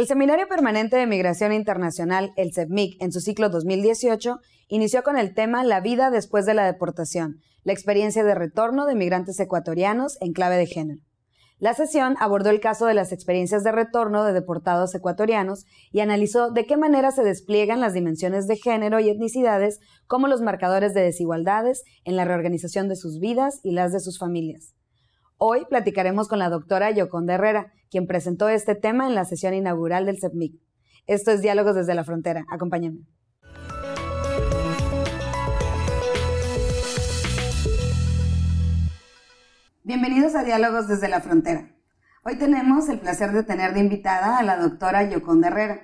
El Seminario Permanente de Migración Internacional, el CEPMIC, en su ciclo 2018, inició con el tema La vida después de la deportación, la experiencia de retorno de migrantes ecuatorianos en clave de género. La sesión abordó el caso de las experiencias de retorno de deportados ecuatorianos y analizó de qué manera se despliegan las dimensiones de género y etnicidades como los marcadores de desigualdades en la reorganización de sus vidas y las de sus familias. Hoy platicaremos con la doctora Yoconda Herrera, quien presentó este tema en la sesión inaugural del CEPMIC. Esto es Diálogos desde la Frontera. Acompáñenme. Bienvenidos a Diálogos desde la Frontera. Hoy tenemos el placer de tener de invitada a la doctora Yoconda Herrera.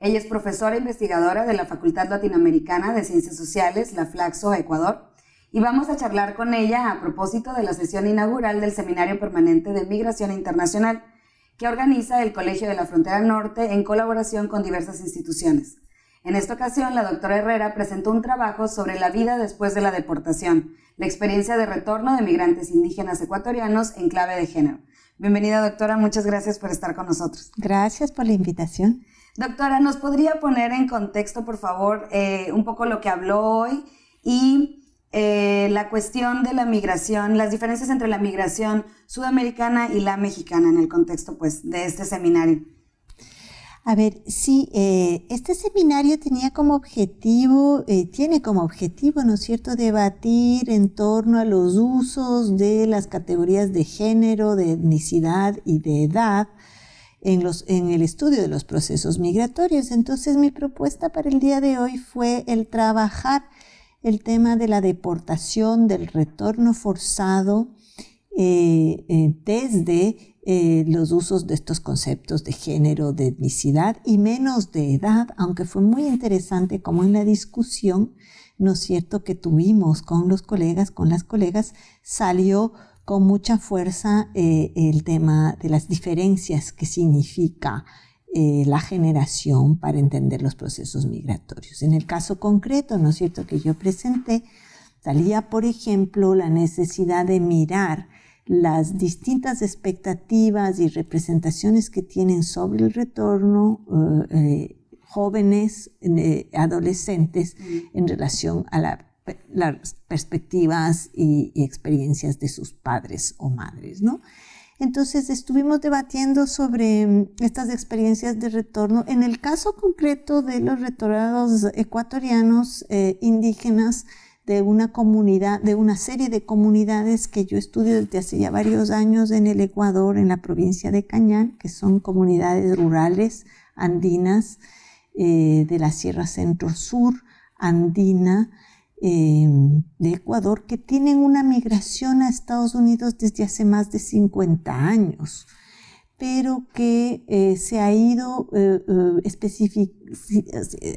Ella es profesora e investigadora de la Facultad Latinoamericana de Ciencias Sociales, la Flaxo, Ecuador, y vamos a charlar con ella a propósito de la sesión inaugural del Seminario Permanente de Migración Internacional, que organiza el Colegio de la Frontera Norte en colaboración con diversas instituciones. En esta ocasión, la doctora Herrera presentó un trabajo sobre la vida después de la deportación, la experiencia de retorno de migrantes indígenas ecuatorianos en clave de género. Bienvenida, doctora, muchas gracias por estar con nosotros. Gracias por la invitación. Doctora, ¿nos podría poner en contexto, por favor, un poco lo que habló hoy y la cuestión de la migración, las diferencias entre la migración sudamericana y la mexicana en el contexto, pues, de este seminario? A ver, sí, este seminario tenía como objetivo, tiene como objetivo, ¿no es cierto?, debatir en torno a los usos de las categorías de género, de etnicidad y de edad en el estudio de los procesos migratorios. Entonces, mi propuesta para el día de hoy fue el trabajar el tema de la deportación, del retorno forzado, desde los usos de estos conceptos de género, de etnicidad y menos de edad, aunque fue muy interesante como en la discusión, ¿no es cierto?, que tuvimos con los colegas, con las colegas, salió con mucha fuerza el tema de las diferencias que significa la generación para entender los procesos migratorios. En el caso concreto, ¿no es cierto?, que yo presenté, salía, por ejemplo, la necesidad de mirar las distintas expectativas y representaciones que tienen sobre el retorno jóvenes, adolescentes, en relación a las perspectivas y experiencias de sus padres o madres, ¿no? Entonces estuvimos debatiendo sobre estas experiencias de retorno. En el caso concreto de los retornados ecuatorianos indígenas de una comunidad, de una serie de comunidades que yo estudio desde hace ya varios años en el Ecuador, en la provincia de Cañar, que son comunidades rurales andinas de la Sierra Centro-Sur andina, de Ecuador, que tienen una migración a Estados Unidos desde hace más de 50 años, pero que se ha ido,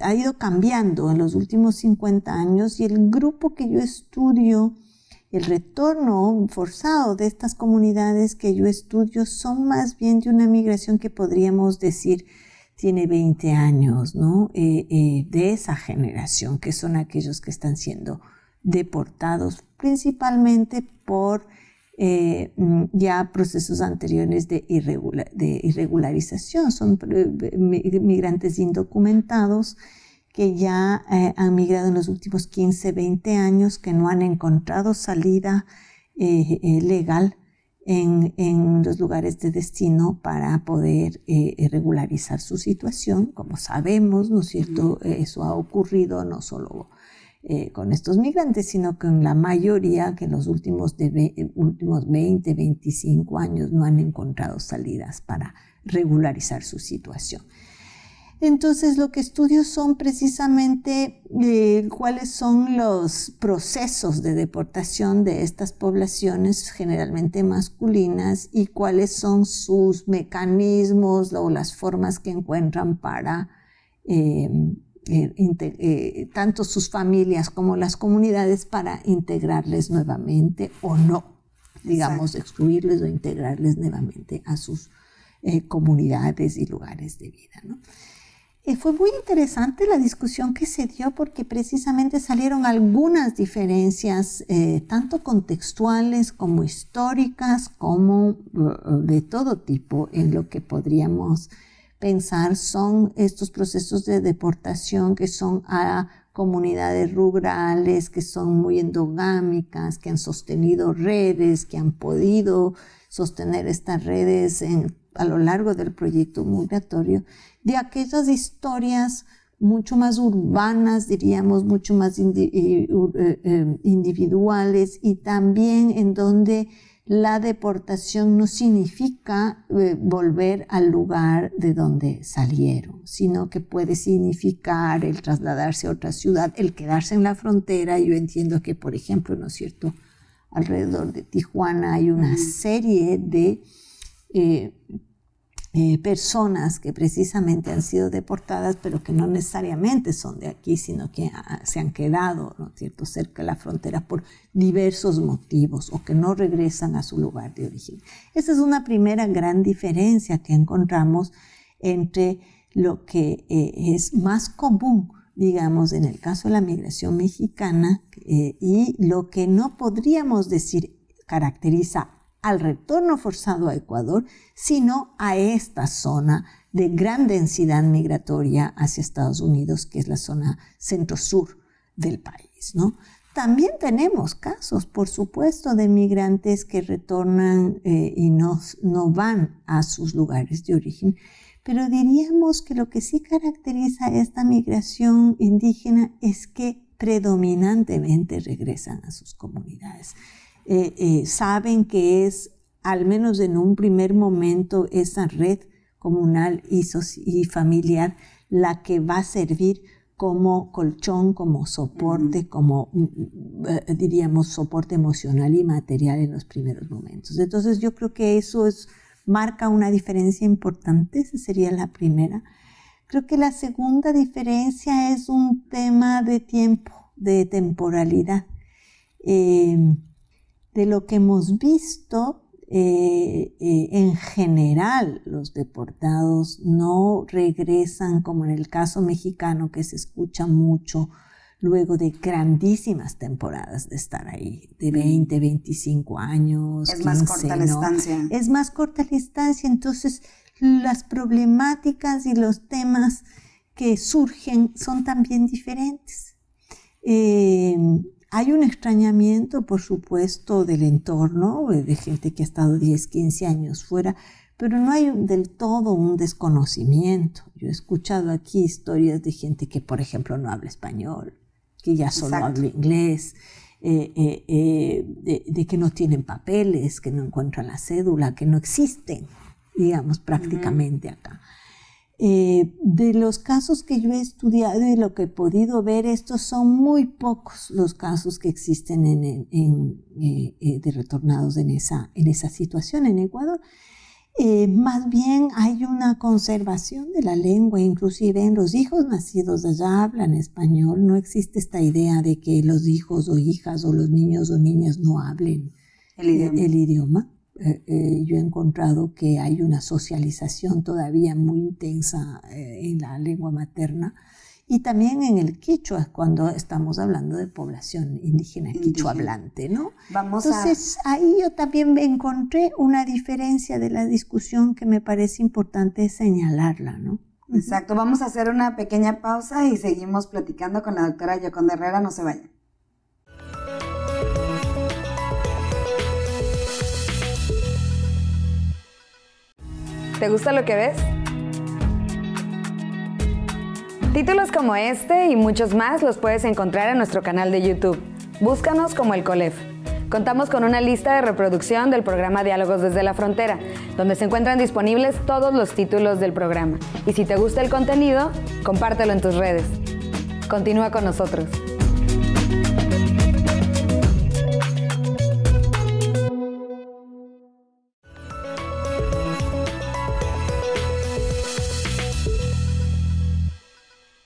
ha ido cambiando en los últimos 50 años, y el grupo que yo estudio, el retorno forzado de estas comunidades que yo estudio, son más bien de una migración que podríamos decir tiene 20 años, ¿no? De esa generación, que son aquellos que están siendo deportados principalmente por ya procesos anteriores de irregularización. Son migrantes indocumentados que ya han migrado en los últimos 15, 20 años, que no han encontrado salida legal en los lugares de destino para poder regularizar su situación. Como sabemos, ¿no es cierto?, eso ha ocurrido no solo con estos migrantes, sino con la mayoría que en los últimos 20, 25 años no han encontrado salidas para regularizar su situación. Entonces, lo que estudio son precisamente cuáles son los procesos de deportación de estas poblaciones generalmente masculinas y cuáles son sus mecanismos o las formas que encuentran para tanto sus familias como las comunidades para integrarles nuevamente o no, digamos, excluirles o integrarles nuevamente a sus comunidades y lugares de vida, ¿no? Fue muy interesante la discusión que se dio porque precisamente salieron algunas diferencias, tanto contextuales como históricas, como de todo tipo, en lo que podríamos pensar son estos procesos de deportación que son a comunidades rurales, que son muy endogámicas, que han sostenido redes, que han podido sostener estas redes a lo largo del proyecto migratorio, de aquellas historias mucho más urbanas, diríamos, mucho más individuales, y también en donde la deportación no significa volver al lugar de donde salieron, sino que puede significar el trasladarse a otra ciudad, el quedarse en la frontera. Yo entiendo que, por ejemplo, ¿no es cierto?, alrededor de Tijuana hay una serie de personas que precisamente han sido deportadas, pero que no necesariamente son de aquí, sino que se han quedado, ¿no es cierto?, cerca de la frontera por diversos motivos, o que no regresan a su lugar de origen. Esa es una primera gran diferencia que encontramos entre lo que es más común, digamos, en el caso de la migración mexicana, y lo que no podríamos decir caracteriza al retorno forzado a Ecuador, sino a esta zona de gran densidad migratoria hacia Estados Unidos, que es la zona centro-sur del país, ¿no? También tenemos casos, por supuesto, de migrantes que retornan y no van a sus lugares de origen, pero diríamos que lo que sí caracteriza a esta migración indígena es que predominantemente regresan a sus comunidades. Saben que es, al menos en un primer momento, esa red comunal y familiar la que va a servir como colchón, como soporte, como, diríamos, soporte emocional y material en los primeros momentos. Entonces yo creo que eso marca una diferencia importante. Esa sería la primera. Creo que la segunda diferencia es un tema de tiempo, de temporalidad. De lo que hemos visto, en general los deportados no regresan, como en el caso mexicano, que se escucha mucho luego de grandísimas temporadas de estar ahí, de 20, 25 años, es 15, más corta la estancia. Es más corta la estancia, entonces las problemáticas y los temas que surgen son también diferentes. Hay un extrañamiento, por supuesto, del entorno, de gente que ha estado 10, 15 años fuera, pero no hay del todo un desconocimiento. Yo he escuchado aquí historias de gente que, por ejemplo, no habla español, que ya solo habla inglés, de que no tienen papeles, que no encuentran la cédula, que no existen, digamos, prácticamente acá. De los casos que yo he estudiado y lo que he podido ver, estos son muy pocos los casos que existen de retornados en esa situación en Ecuador. Más bien hay una conservación de la lengua, inclusive en los hijos nacidos allá hablan español. No existe esta idea de que los hijos o hijas o los niños o niñas no hablen el idioma. Yo he encontrado que hay una socialización todavía muy intensa en la lengua materna, y también en el quichua, cuando estamos hablando de población indígena quichua hablante, ¿no? Entonces, ahí yo también encontré una diferencia de la discusión que me parece importante señalarla, ¿no? Exacto. Vamos a hacer una pequeña pausa y seguimos platicando con la doctora Yoconda Herrera. No se vayan. ¿Te gusta lo que ves? Títulos como este y muchos más los puedes encontrar en nuestro canal de YouTube. Búscanos como El Colef. Contamos con una lista de reproducción del programa Diálogos desde la Frontera, donde se encuentran disponibles todos los títulos del programa. Y si te gusta el contenido, compártelo en tus redes. Continúa con nosotros.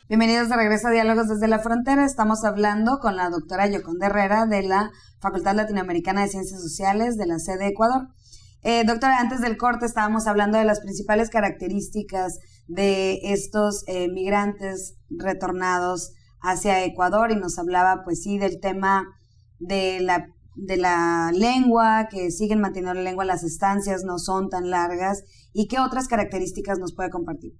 Bienvenidos de regreso a Diálogos desde la Frontera. Estamos hablando con la doctora Yoconda Herrera de la Facultad Latinoamericana de Ciencias Sociales de la sede de Ecuador. Doctora, antes del corte estábamos hablando de las principales características de estos migrantes retornados hacia Ecuador, y nos hablaba, pues sí, del tema de la lengua, que siguen manteniendo la lengua, las estancias no son tan largas, ¿Y qué otras características nos puede compartir?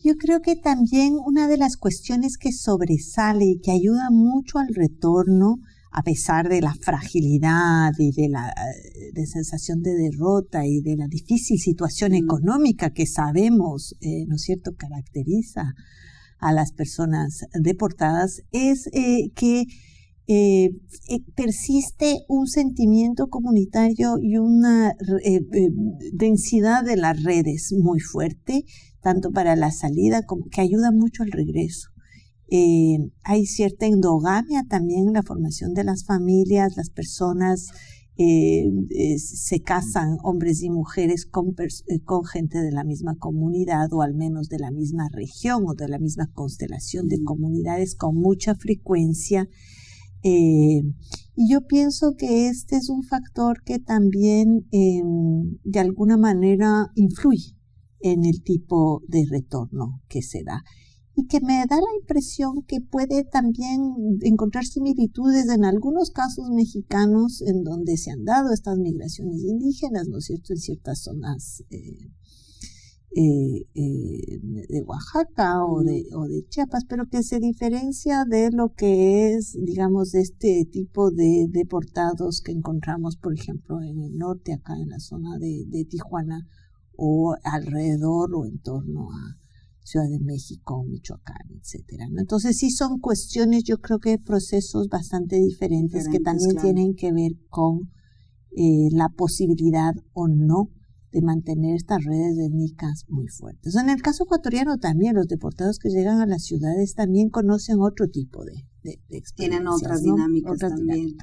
Yo creo que también una de las cuestiones que sobresale y que ayuda mucho al retorno, a pesar de la fragilidad y de la sensación de derrota y de la difícil situación económica que sabemos, ¿no es cierto?, caracteriza a las personas deportadas, es que persiste un sentimiento comunitario y una densidad de las redes muy fuerte, tanto para la salida como que ayuda mucho al regreso. Hay cierta endogamia también en la formación de las familias, las personas se casan, hombres y mujeres, con gente de la misma comunidad o al menos de la misma región o de la misma constelación de comunidades con mucha frecuencia. Y yo pienso que este es un factor que también de alguna manera influye en el tipo de retorno que se da y que me da la impresión que puede también encontrar similitudes en algunos casos mexicanos en donde se han dado estas migraciones indígenas, ¿no es cierto?, en ciertas zonas de Oaxaca o de Chiapas, pero que se diferencia de lo que es, digamos, este tipo de deportados que encontramos, por ejemplo, en el norte, acá en la zona de Tijuana, o alrededor o en torno a Ciudad de México, Michoacán, etcétera, ¿no? Entonces sí son cuestiones, yo creo que procesos bastante diferentes que también tienen que ver con la posibilidad o no de mantener estas redes étnicas muy fuertes. En el caso ecuatoriano también, los deportados que llegan a las ciudades también conocen otro tipo de experiencias. Tienen otras dinámicas también.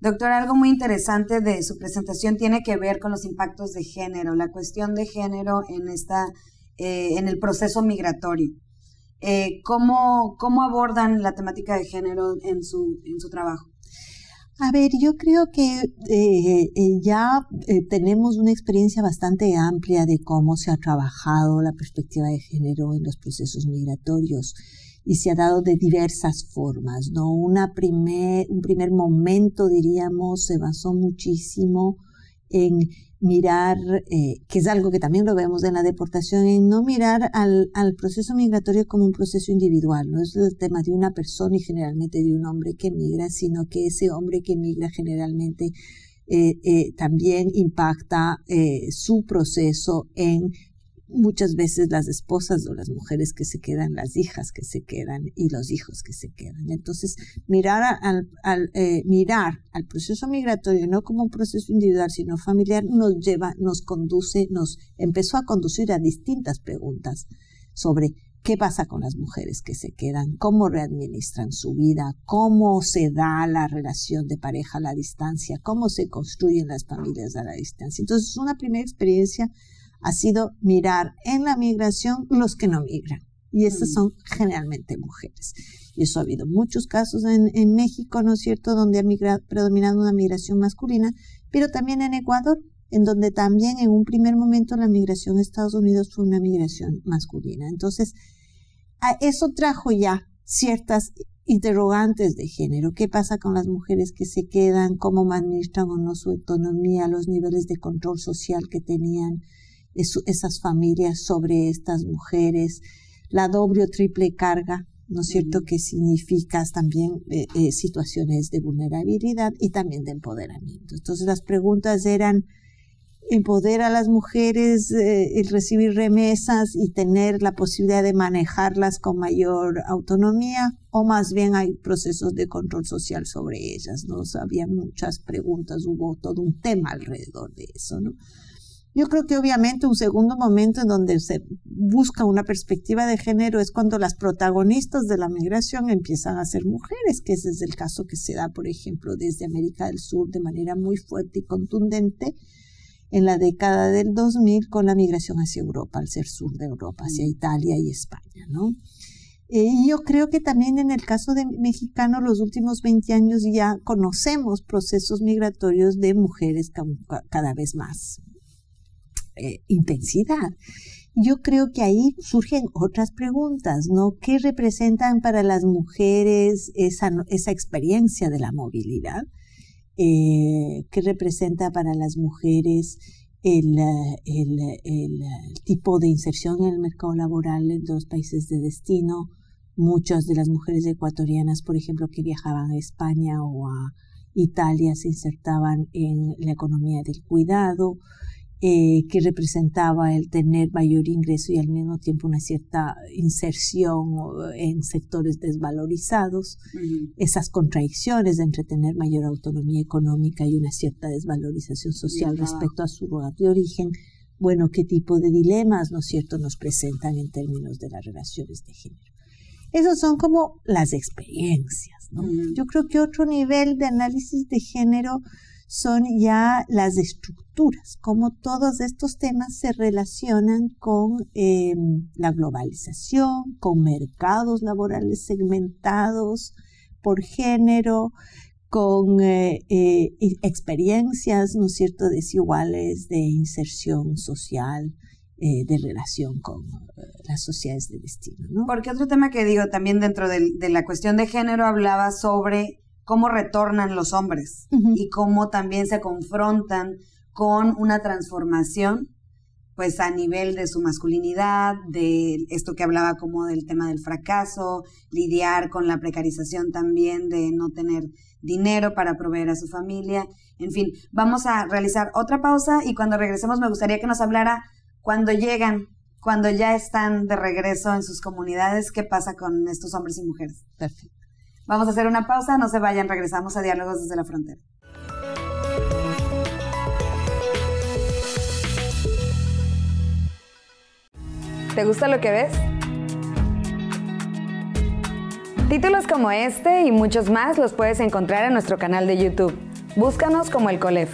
Doctora, algo muy interesante de su presentación tiene que ver con los impactos de género, la cuestión de género en el proceso migratorio. ¿Cómo abordan la temática de género en su trabajo? A ver, yo creo que ya tenemos una experiencia bastante amplia de cómo se ha trabajado la perspectiva de género en los procesos migratorios y se ha dado de diversas formas, ¿no? Un primer momento, diríamos, se basó muchísimo en mirar, que es algo que también lo vemos en la deportación, en no mirar al proceso migratorio como un proceso individual. No es el tema de una persona y generalmente de un hombre que migra, sino que ese hombre que migra generalmente también impacta su proceso en muchas veces las esposas o las mujeres que se quedan, las hijas que se quedan y los hijos que se quedan. Entonces, mirar al proceso migratorio no como un proceso individual, sino familiar, nos empezó a conducir a distintas preguntas sobre qué pasa con las mujeres que se quedan, cómo readministran su vida, cómo se da la relación de pareja a la distancia, cómo se construyen las familias a la distancia. Entonces, una primera experiencia ha sido mirar en la migración los que no migran. Y estas son generalmente mujeres. Y eso ha habido muchos casos en México, ¿no es cierto?, donde ha predominado una migración masculina, pero también en Ecuador, en donde también en un primer momento la migración a Estados Unidos fue una migración masculina. Entonces, eso trajo ya ciertas interrogantes de género. ¿Qué pasa con las mujeres que se quedan? ¿Cómo administran o no su autonomía? Los niveles de control social que tenían esas familias sobre estas mujeres, la doble o triple carga, ¿no es cierto?, que significa también situaciones de vulnerabilidad y también de empoderamiento. Entonces las preguntas eran: ¿empodera a las mujeres el recibir remesas y tener la posibilidad de manejarlas con mayor autonomía? ¿O más bien hay procesos de control social sobre ellas, ¿no? Había muchas preguntas, hubo todo un tema alrededor de eso, ¿no? Yo creo que obviamente un segundo momento en donde se busca una perspectiva de género es cuando las protagonistas de la migración empiezan a ser mujeres, que ese es el caso que se da, por ejemplo, desde América del Sur de manera muy fuerte y contundente en la década del 2000 con la migración hacia Europa, al ser sur de Europa, hacia Italia y España, ¿no? Y yo creo que también en el caso de mexicano, los últimos 20 años ya conocemos procesos migratorios de mujeres cada vez más intensidad. Yo creo que ahí surgen otras preguntas, ¿no? ¿Qué representan para las mujeres esa experiencia de la movilidad? ¿Qué representa para las mujeres el tipo de inserción en el mercado laboral en los países de destino. Muchas de las mujeres ecuatorianas, por ejemplo, que viajaban a España o a Italia, se insertaban en la economía del cuidado, que representaba el tener mayor ingreso y al mismo tiempo una cierta inserción en sectores desvalorizados. Esas contradicciones entre tener mayor autonomía económica y una cierta desvalorización social respecto a su lugar de origen, bueno, qué tipo de dilemas, ¿no es cierto?, nos presentan en términos de las relaciones de género. Esas son como las experiencias, ¿no? Yo creo que otro nivel de análisis de género son ya las estructuras, cómo todos estos temas se relacionan con la globalización, con mercados laborales segmentados por género, con experiencias, ¿no es cierto?, desiguales de inserción social, de relación con las sociedades de destino, ¿no? Porque otro tema que digo también dentro de la cuestión de género hablaba sobre cómo retornan los hombres y cómo también se confrontan con una transformación, pues a nivel de su masculinidad, de esto que hablaba como del tema del fracaso, lidiar con la precarización también de no tener dinero para proveer a su familia. En fin, vamos a realizar otra pausa y cuando regresemos me gustaría que nos hablara cuando llegan, cuando ya están de regreso en sus comunidades, ¿qué pasa con estos hombres y mujeres? Perfecto. Vamos a hacer una pausa, no se vayan, regresamos a Diálogos desde la Frontera. ¿Te gusta lo que ves? Títulos como este y muchos más los puedes encontrar en nuestro canal de YouTube. Búscanos como El Colef.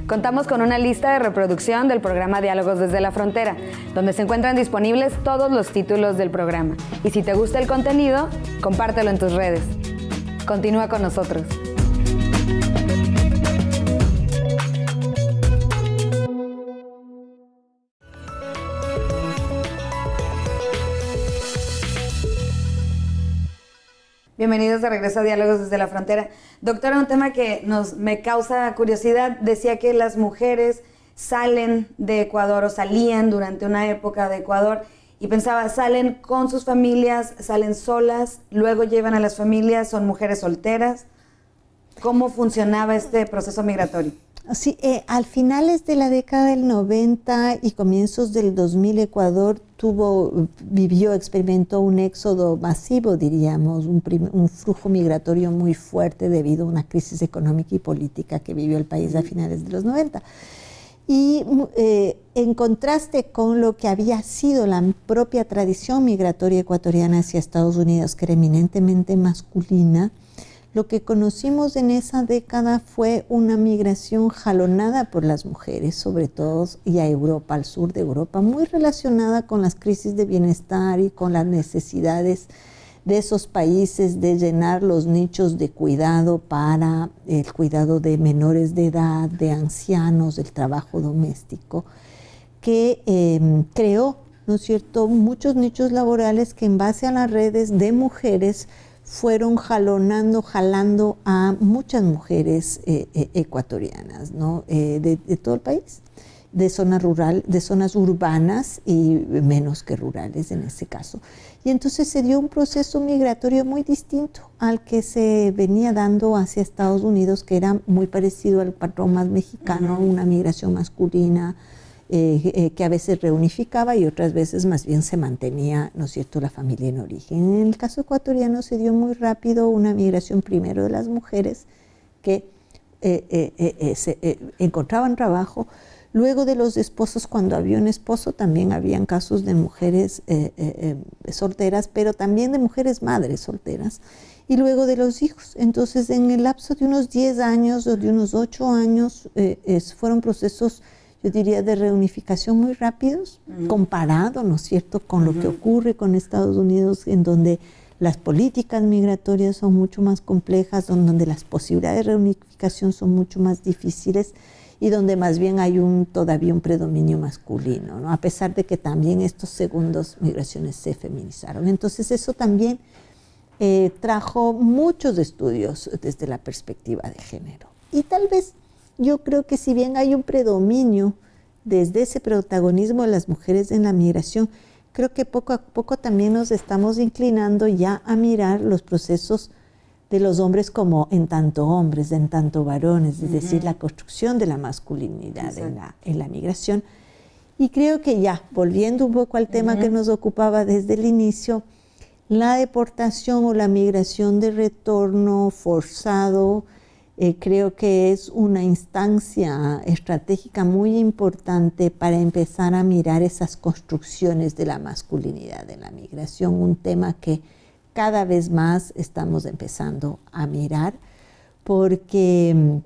Contamos con una lista de reproducción del programa Diálogos desde la Frontera, donde se encuentran disponibles todos los títulos del programa. Y si te gusta el contenido, compártelo en tus redes. Continúa con nosotros. Bienvenidos de regreso a Diálogos desde la Frontera. Doctora, un tema que me causa curiosidad. Decía que las mujeres salen de Ecuador o salían durante una época de Ecuador y pensaba, salen con sus familias, salen solas, luego llevan a las familias, son mujeres solteras. ¿Cómo funcionaba este proceso migratorio? Sí, al finales de la década del 90 y comienzos del 2000, Ecuador experimentó un éxodo masivo, diríamos, un flujo migratorio muy fuerte debido a una crisis económica y política que vivió el país a finales de los 90. Y en contraste con lo que había sido la propia tradición migratoria ecuatoriana hacia Estados Unidos, que era eminentemente masculina, lo que conocimos en esa década fue una migración jalonada por las mujeres, sobre todo, y a Europa, al sur de Europa, muy relacionada con las crisis de bienestar y con las necesidades de esos países de llenar los nichos de cuidado para el cuidado de menores de edad, de ancianos, del trabajo doméstico, que creó, ¿no es cierto?, muchos nichos laborales que en base a las redes de mujeres fueron jalando a muchas mujeres ecuatorianas, ¿no? De todo el país, de zonas urbanas y menos que rurales en ese caso. Y entonces se dio un proceso migratorio muy distinto al que se venía dando hacia Estados Unidos, que era muy parecido al patrón más mexicano, una migración masculina, que a veces reunificaba y otras veces más bien se mantenía, ¿no es cierto?, la familia en origen. En el caso ecuatoriano se dio muy rápido una migración primero de las mujeres que encontraban trabajo, luego de los esposos, cuando había un esposo también habían casos de mujeres solteras, pero también de mujeres madres solteras, y luego de los hijos. Entonces en el lapso de unos 10 años o de unos 8 años fueron procesos, yo diría, de reunificación muy rápidos, comparado, ¿no es cierto?, con lo que ocurre con Estados Unidos, en donde las políticas migratorias son mucho más complejas, donde las posibilidades de reunificación son mucho más difíciles y donde más bien hay todavía un predominio masculino, ¿no?, a pesar de que también estos segundos migraciones se feminizaron. Entonces eso también trajo muchos estudios desde la perspectiva de género. Y tal vez yo creo que si bien hay un predominio desde ese protagonismo de las mujeres en la migración, creo que poco a poco también nos estamos inclinando ya a mirar los procesos de los hombres como en tanto hombres, en tanto varones, es decir, la construcción de la masculinidad en la migración. Y creo que ya, volviendo un poco al tema que nos ocupaba desde el inicio, la deportación o la migración de retorno forzado, creo que es una instancia estratégica muy importante para empezar a mirar esas construcciones de la masculinidad en la migración, un tema que cada vez más estamos empezando a mirar, porque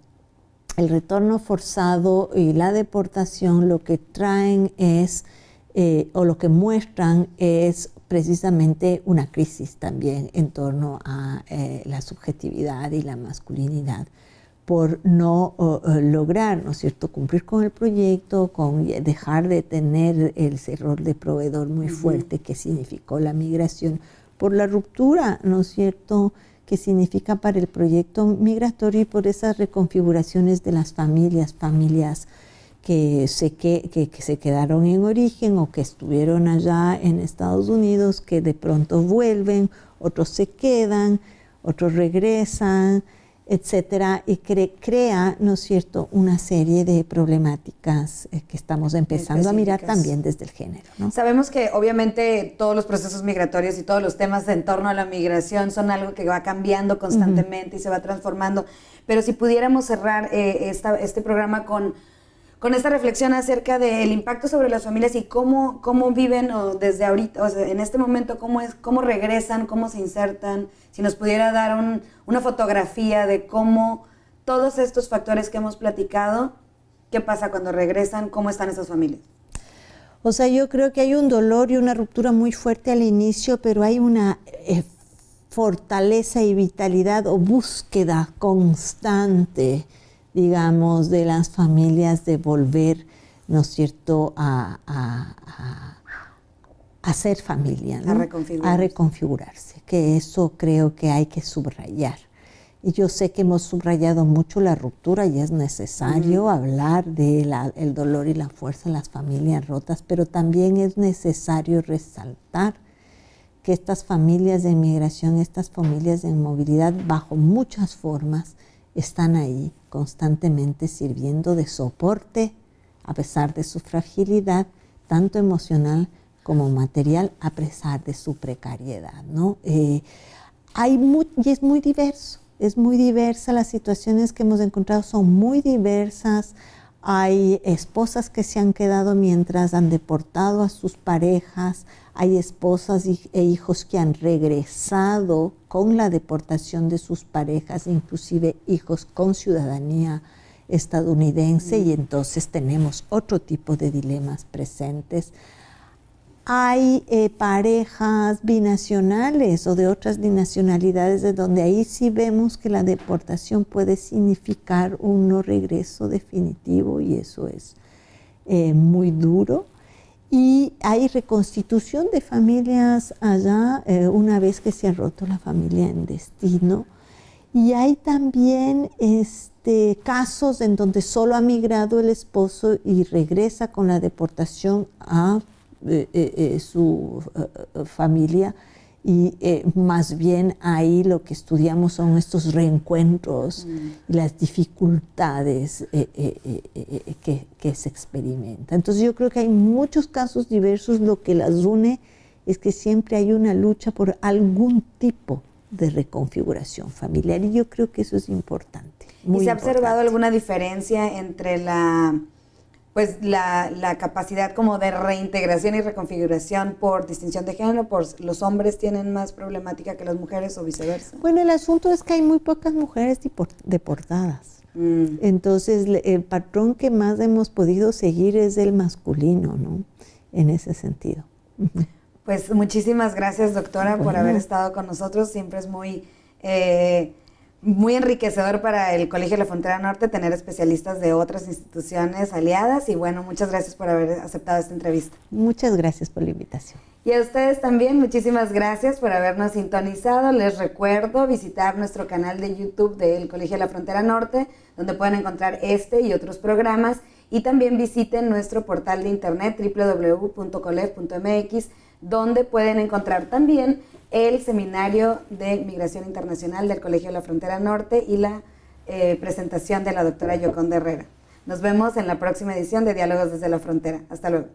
el retorno forzado y la deportación lo que traen es, o lo que muestran es precisamente una crisis también en torno a la subjetividad y la masculinidad, por no lograr, ¿no es cierto?, cumplir con el proyecto, con dejar de tener ese rol de proveedor muy fuerte que significó la migración, por la ruptura, ¿no es cierto?, que significa para el proyecto migratorio y por esas reconfiguraciones de las familias que se quedaron en origen o que estuvieron allá en Estados Unidos, que de pronto vuelven, otros se quedan, otros regresan, etcétera, y crea, ¿no es cierto?, una serie de problemáticas que estamos empezando a mirar también desde el género, ¿no? Sabemos que obviamente todos los procesos migratorios y todos los temas en torno a la migración son algo que va cambiando constantemente y se va transformando, pero si pudiéramos cerrar este programa con esta reflexión acerca del impacto sobre las familias y cómo viven desde ahorita, o sea, en este momento, cómo regresan, cómo se insertan, si nos pudiera dar una fotografía de cómo todos estos factores que hemos platicado, qué pasa cuando regresan, cómo están esas familias. O sea, yo creo que hay un dolor y una ruptura muy fuerte al inicio, pero hay una fortaleza y vitalidad o búsqueda constante, digamos, de las familias de volver, ¿no es cierto?, a ser familia, ¿no? A reconfigurarse, que eso creo que hay que subrayar. Y yo sé que hemos subrayado mucho la ruptura y es necesario hablar del dolor y la fuerza en las familias rotas, pero también es necesario resaltar que estas familias de inmigración, estas familias de movilidad, bajo muchas formas, están ahí constantemente sirviendo de soporte, a pesar de su fragilidad, tanto emocional como material, a pesar de su precariedad, ¿no? Y es muy diverso, es muy diversa, las situaciones que hemos encontrado son muy diversas. Hay esposas que se han quedado mientras han deportado a sus parejas, hay esposas e hijos que han regresado con la deportación de sus parejas, inclusive hijos con ciudadanía estadounidense, y entonces tenemos otro tipo de dilemas presentes. Hay parejas binacionales o de otras binacionalidades, de donde ahí sí vemos que la deportación puede significar un no regreso definitivo, y eso es muy duro. Y hay reconstitución de familias allá una vez que se ha roto la familia en destino. Y hay también casos en donde solo ha migrado el esposo y regresa con la deportación a su familia, y más bien ahí lo que estudiamos son estos reencuentros y las dificultades que se experimentan. Entonces yo creo que hay muchos casos diversos, lo que las une es que siempre hay una lucha por algún tipo de reconfiguración familiar, y yo creo que eso es importante. ¿Y se ha observado alguna diferencia entre la capacidad como de reintegración y reconfiguración por distinción de género? ¿Por los hombres tienen más problemática que las mujeres o viceversa? Bueno, el asunto es que hay muy pocas mujeres deportadas. Entonces, el patrón que más hemos podido seguir es el masculino, ¿no? En ese sentido. Pues muchísimas gracias, doctora, por haber estado con nosotros. Siempre es muy enriquecedor para el Colegio de la Frontera Norte tener especialistas de otras instituciones aliadas, y bueno, muchas gracias por haber aceptado esta entrevista. Muchas gracias por la invitación. Y a ustedes también, muchísimas gracias por habernos sintonizado. Les recuerdo visitar nuestro canal de YouTube del Colegio de la Frontera Norte, donde pueden encontrar este y otros programas, Y también visiten nuestro portal de internet www.colef.mx, donde pueden encontrar también el seminario de Migración Internacional del Colegio de la Frontera Norte y la presentación de la doctora Yoconda Herrera. Nos vemos en la próxima edición de Diálogos desde la Frontera. Hasta luego.